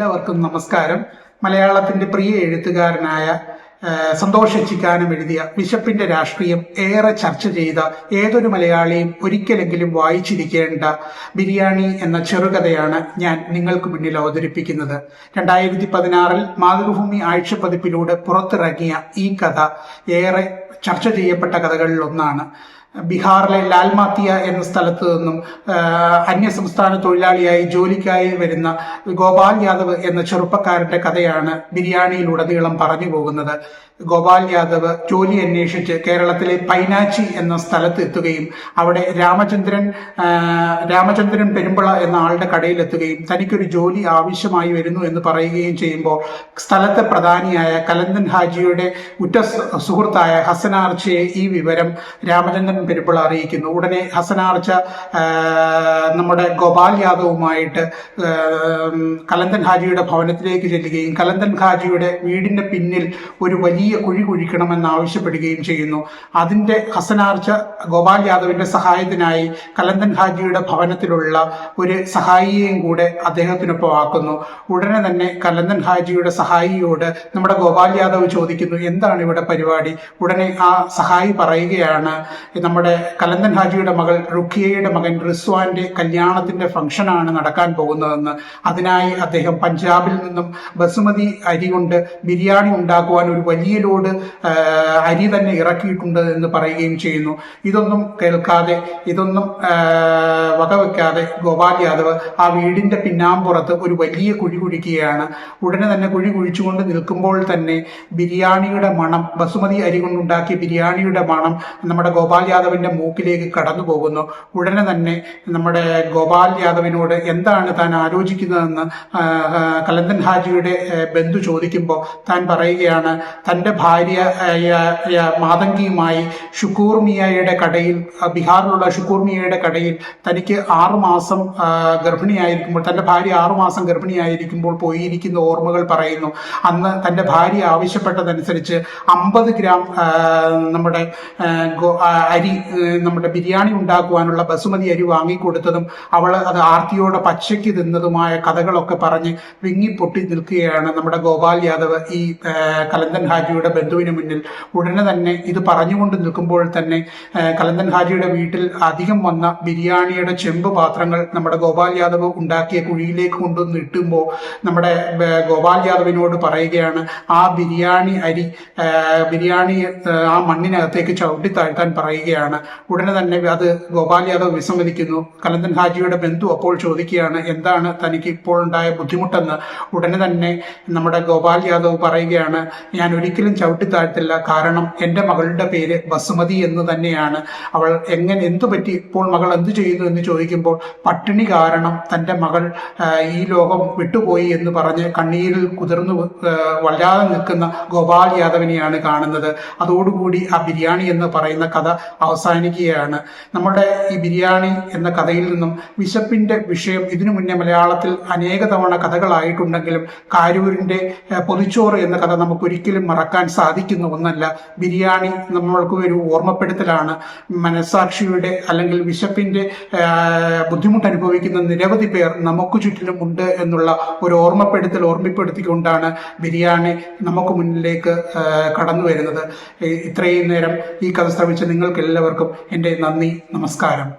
എല്ലാവർക്കും നമസ്കാരം. മലയാളത്തിന്റെ പ്രിയ എഴുത്തുകാരനായ സന്തോഷ് എച്ചിക്കാനം എഴുതിയ വിശപ്പിന്റെ രാഷ്ട്രീയം ഏറെ ചർച്ച ചെയ്ത ഏതൊരു മലയാളിയും ഒരിക്കലെങ്കിലും വായിച്ചിരിക്കേണ്ട ബിരിയാണി എന്ന ചെറുകഥയാണ് ഞാൻ നിങ്ങൾക്ക് മുന്നിൽ അവതരിപ്പിക്കുന്നത്. 2016 മാതൃഭൂമി ആഴ്ചപ്പതിപ്പിലൂടെ പുറത്തിറങ്ങിയ ഈ കഥ ഏറെ ചർച്ച ചെയ്യപ്പെട്ട കഥകളിൽ ഒന്നാണ്. ബീഹാറിലെ ലാൽമാത്തിയ എന്ന സ്ഥലത്ത് നിന്നും അന്യസംസ്ഥാന തൊഴിലാളിയായി ജോലിക്കായി വരുന്ന ഗോപാൽ യാദവ് എന്ന ചെറുപ്പക്കാരന്റെ കഥയാണ് ബിരിയാണിയിലുടനീളം പറഞ്ഞു പോകുന്നത്. ഗോപാൽ യാദവ് ജോലി അന്വേഷിച്ച് കേരളത്തിലെ പൈനാച്ചി എന്ന സ്ഥലത്ത് എത്തുകയും അവിടെ രാമചന്ദ്രൻ പെരുമ്പള എന്ന ആളുടെ കടയിലെത്തുകയും തനിക്കൊരു ജോലി ആവശ്യമായി വരുന്നു എന്ന് പറയുകയും ചെയ്യുമ്പോൾ സ്ഥലത്തെ പ്രധാനിയായ കലന്തൻ ഹാജിയുടെ ഉറ്റ സുഹൃത്തായ ഹസനാർച്ചയെ ഈ വിവരം രാമചന്ദ്രൻ പെരുമ്പള അറിയിക്കുന്നു. ഉടനെ ഹസനാർച്ച നമ്മുടെ ഗോപാൽ യാദവുമായിട്ട് കലന്തൻ ഹാജിയുടെ ഭവനത്തിലേക്ക് ചെല്ലുകയും കലന്തൻ ഹാജിയുടെ വീടിന്റെ പിന്നിൽ ഒരു വലിയ കുഴി കുഴിക്കണമെന്ന് ആവശ്യപ്പെടുകയും ചെയ്യുന്നു. അതിന്റെ ഹസനാർച്ച ഗോപാൽ യാദവിന്റെ സഹായത്തിനായി കലന്തൻ ഹാജിയുടെ ഭവനത്തിലുള്ള ഒരു സഹായിയെയും കൂടെ അദ്ദേഹത്തിനൊപ്പം ആക്കുന്നു. ഉടനെ തന്നെ കലന്തൻ ഹാജിയുടെ സഹായിയോട് നമ്മുടെ ഗോപാൽ യാദവ് ചോദിക്കുന്നു, എന്താണ് ഇവിടെ പരിപാടി? ഉടനെ ആ സഹായി പറയുകയാണ്, നമ്മുടെ കലന്തൻ ഹാജിയുടെ മകൾ റുഖിയയുടെ മകൻ റിസ്വാന്റെ കല്യാണത്തിന്റെ ഫംഗ്ഷനാണ് നടക്കാൻ പോകുന്നതെന്ന്. അതിനായി അദ്ദേഹം പഞ്ചാബിൽ നിന്നും ബസുമതി അരി കൊണ്ട് ബിരിയാണി ഉണ്ടാക്കുവാൻ ഒരു വലിയ ലോഡ് അരി തന്നെ ഇറക്കിയിട്ടുണ്ട് എന്ന് പറയുകയും ചെയ്യുന്നു. ഇതൊന്നും കേൾക്കാതെ, ഇതൊന്നും വകവെക്കാതെ ഗോപാൽ യാദവ് ആ വീടിന്റെ പിന്നാമ്പുറത്ത് ഒരു വലിയ കുഴി കുഴിക്കുകയാണ്. ഉടനെ തന്നെ കുഴി കുഴിച്ചുകൊണ്ട് നിൽക്കുമ്പോൾ തന്നെ ബിരിയാണിയുടെ മണം, ബസുമതി അരി കൊണ്ടുണ്ടാക്കിയ ബിരിയാണിയുടെ മണം നമ്മുടെ ഗോപാൽ യാദവിന്റെ മൂക്കിലേക്ക് കടന്നു പോകുന്നു. ഉടനെ തന്നെ നമ്മുടെ ഗോപാൽ യാദവിനോട് എന്താണ് താൻ ആലോചിക്കുന്നതെന്ന് കലന്തൻ ഹാജിയുടെ ബന്ധു ചോദിക്കുമ്പോൾ താൻ പറയുകയാണ്, തന്റെ ഭാര്യ മാതങ്കിയുമായി ഷുക്കൂർ മിയയുടെ കടയിൽ, ബീഹാറിലുള്ള ഷുക്കൂർ മിയയുടെ കടയിൽ തനിക്ക് 6 മാസം ഗർഭിണിയായിരിക്കുമ്പോൾ, തന്റെ ഭാര്യ 6 മാസം ഗർഭിണിയായിരിക്കുമ്പോൾ പോയിരിക്കുന്ന ഓർമ്മകൾ പറയുന്നു. അന്ന് തന്റെ ഭാര്യ ആവശ്യപ്പെട്ടതനുസരിച്ച് 50 ഗ്രാം നമ്മുടെ അരി, നമ്മുടെ ബിരിയാണി ഉണ്ടാക്കുവാനുള്ള ബസുമതി അരി വാങ്ങിക്കൊടുത്തതും അവൾ അത് ആർത്തിയോടെ പച്ചയ്ക്ക് തിന്നതുമായ കഥകളൊക്കെ പറഞ്ഞ് വിങ്ങിപ്പൊട്ടി നിൽക്കുകയാണ് നമ്മുടെ ഗോപാൽ യാദവ് ഈ കലന്തൻ ഹാജിയുടെ ബന്ധുവിന് മുന്നിൽ. ഉടനെ തന്നെ ഇത് പറഞ്ഞുകൊണ്ട് നിൽക്കുമ്പോൾ തന്നെ കലന്തൻ ഹാജിയുടെ വീട്ടിൽ അധികം വന്ന ബിരിയാണിയുടെ ചെമ്പ് പാത്രങ്ങൾ നമ്മുടെ ഗോപാൽ യാദവ് ഉണ്ടാക്കിയ കുഴിയിലേക്ക് കൊണ്ടുവന്ന് ഇട്ടുമ്പോൾ നമ്മുടെ ഗോപാൽ യാദവിനോട് പറയുകയാണ്, ആ ബിരിയാണി ആ മണ്ണിനകത്തേക്ക് ചവിട്ടി താഴ്ത്താൻ പറയുകയാണ്. ഉടനെ തന്നെ അത് ഗോപാൽ യാദവ് വിസമ്മതിക്കുന്നു. കലന്തൻ ഹാജിയുടെ ബന്ധു അപ്പോൾ ചോദിക്കുകയാണ്, എന്താണ് തനിക്ക് ഇപ്പോൾ ഉണ്ടായ ബുദ്ധിമുട്ടെന്ന്. ഉടനെ തന്നെ നമ്മുടെ ഗോപാൽ യാദവ് പറയുകയാണ്, ഞാൻ ഒരിക്കലും ചവിട്ടി താഴ്ത്തില്ല, കാരണം എൻ്റെ മകളുടെ പേര് ബസുമതി എന്ന് തന്നെയാണ്. അവൾ എന്തു പറ്റി, ഇപ്പോൾ മകൾ എന്തു ചെയ്യുന്നു എന്ന് ചോദിക്കുമ്പോൾ പട്ടിണി കാരണം തൻ്റെ മകൾ ഈ ലോകം വിട്ടുപോയി എന്ന് പറഞ്ഞ് കണ്ണീരിൽ കുതിർന്നു വല്ലാതെ നിൽക്കുന്ന ഗോപാൽ യാദവിനെയാണ് കാണുന്നത്. അതോടുകൂടി ആ ബിരിയാണി എന്ന് പറയുന്ന കഥ അവസാനിക്കുകയാണ്. നമ്മുടെ ഈ ബിരിയാണി എന്ന കഥയിൽ നിന്നും വിശപ്പിന്റെ വിഷയം ഇതിനു മുന്നേ മലയാളത്തിൽ അനേക തവണ കഥകളായിട്ടുണ്ടെങ്കിലും കാരൂരിന്റെ പൊതിച്ചോറ് എന്ന കഥ നമുക്ക് ഒരിക്കലും മറക്കാൻ സാധിക്കുന്ന ഒന്നല്ല. ബിരിയാണി നമ്മൾക്ക് ഒരു ഓർമ്മപ്പെടുത്തലാണ്. മനസാക്ഷിയുടെ അല്ലെങ്കിൽ വിശപ്പിന്റെ ബുദ്ധിമുട്ട് അനുഭവിക്കുന്ന നിരവധി പേർ നമുക്ക് ചുറ്റിലും ഉണ്ട് എന്നുള്ള ഒരു ഓർമ്മപ്പെടുത്തിക്കൊണ്ടാണ് ബിരിയാണി നമുക്ക് മുന്നിലേക്ക് കടന്നു വരുന്നത്. ഇത്രയും നേരം ഈ കഥ ശ്രമിച്ച നിങ്ങൾക്ക് എല്ലാവർക്കും എൻ്റെ നന്ദി, നമസ്കാരം.